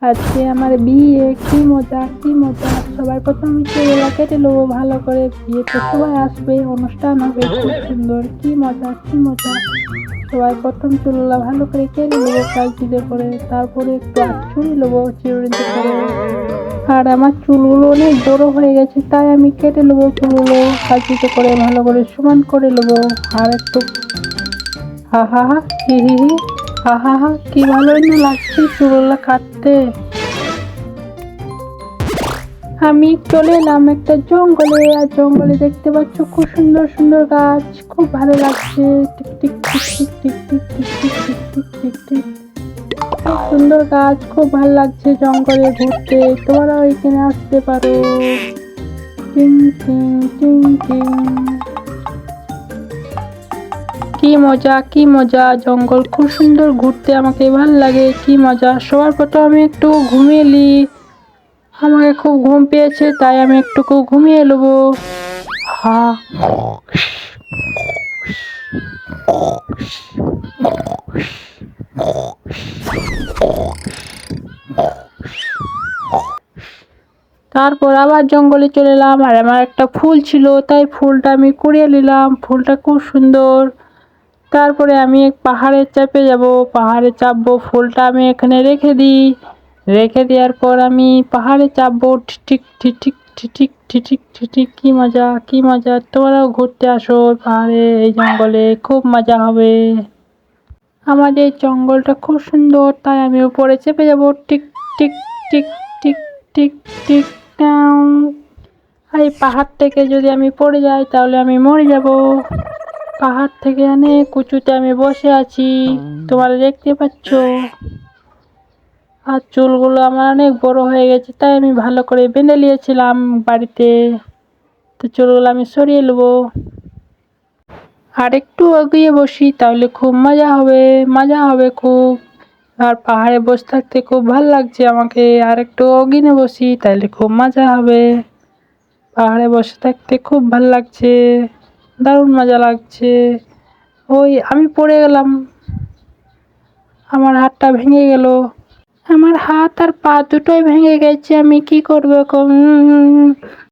আজকে আমার বিয়ে, কি মজা কি মজা। সবার প্রথম চুলগুলো কেটে নেবো ভালো করে, বিয়েতে সবাই আসবে, অনুষ্ঠান হবে খুব সুন্দর, কি মজা কি মজা। সবাই প্রথম চুলগুলো ভালো করে কেটে নেবো কাঁচিতে করে, তারপরে একটু চুড়ি নেবো চিরুনিতে করে। আর আমার চুলগুলো অনেক বড় হয়ে গেছে, তাই আমি কেটে নেবো চুলগুলো কাঁচিতে করে, ভালো করে সমান করে নেবো। আর একটু হা হা হা হি হি হি হা হা হা, কি ভালো না লাগছে চুলগুলো কাটতে। আমি চলে এলাম একটা জঙ্গলে, আর জঙ্গলে দেখতে পাচ্ছ খুব সুন্দর সুন্দর গাছ, খুব ভালো লাগছে। Tick tick tick tick tick tick tick tick tick tick tick tick. খুব সুন্দর গাছ, খুব ভালো লাগছে জঙ্গলে ঘুরতে, তোমরাও এখানে আসতে পারো। টিং টিং টিং টিং। কি মজা কি মজা, জঙ্গল খুব সুন্দর ঘুরতে, আমাকে ভালো লাগে, কি মজা। সবার প্রথম আমি একটু ঘুমিয়ে নি, আমাকে খুব ঘুম পেয়েছে, তাই আমি একটুকু ঘুমিয়ে নেবো। হা তারপর আবার জঙ্গলে চলে এলাম, আর আমার একটা ফুল ছিল, তাই ফুলটা আমি কুড়িয়ে নিলাম, ফুলটা খুব সুন্দর। তারপরে আমি এক পাহাড়ে চেপে যাব, পাহাড়ে চাপবো, ফুলটা আমি এখানে রেখে দিই। রেখে দেওয়ার পর আমি পাহাড়ে চাপবো, ঠিক ঠিক ঠিক ঠিক ঠিক। কি মজা কি মজা, তোমরাও ঘুরতে আসো পাহাড়ে, এই জঙ্গলে খুব মজা হবে। আমাদের জঙ্গলটা খুব সুন্দর, তাই আমি উপরে চেপে যাব, tick tick tick tick tick tick. এই পাহাড় থেকে যদি আমি পড়ে যাই তাহলে আমি মরে যাব। পাহাড় থেকে অনেক উঁচুতে আমি বসে আছি, তোমরা দেখতে পাচ্ছ। আর চুলগুলো আমার অনেক বড় হয়ে গেছে, তাই আমি ভালো করে বেঁধে নিয়েছিলাম বাড়িতে। তো চুলগুলো আমি সরিয়ে নেবো, আর একটু এগিয়ে বসি, তাহলে খুব মজা হবে, মজা হবে খুব। আর পাহাড়ে বসে থাকতে খুব ভালো লাগছে আমাকে, আর একটু অগিনে বসি, তাহলে খুব মজা হবে। পাহাড়ে বসে থাকতে খুব ভালো লাগছে, দারুণ মজা লাগছে। ওই আমি পড়ে গেলাম, আমার হাতটা ভেঙে গেল। আমার হাত আর পা দুটোই ভেঙে গেছে, আমি কি করবো এখন?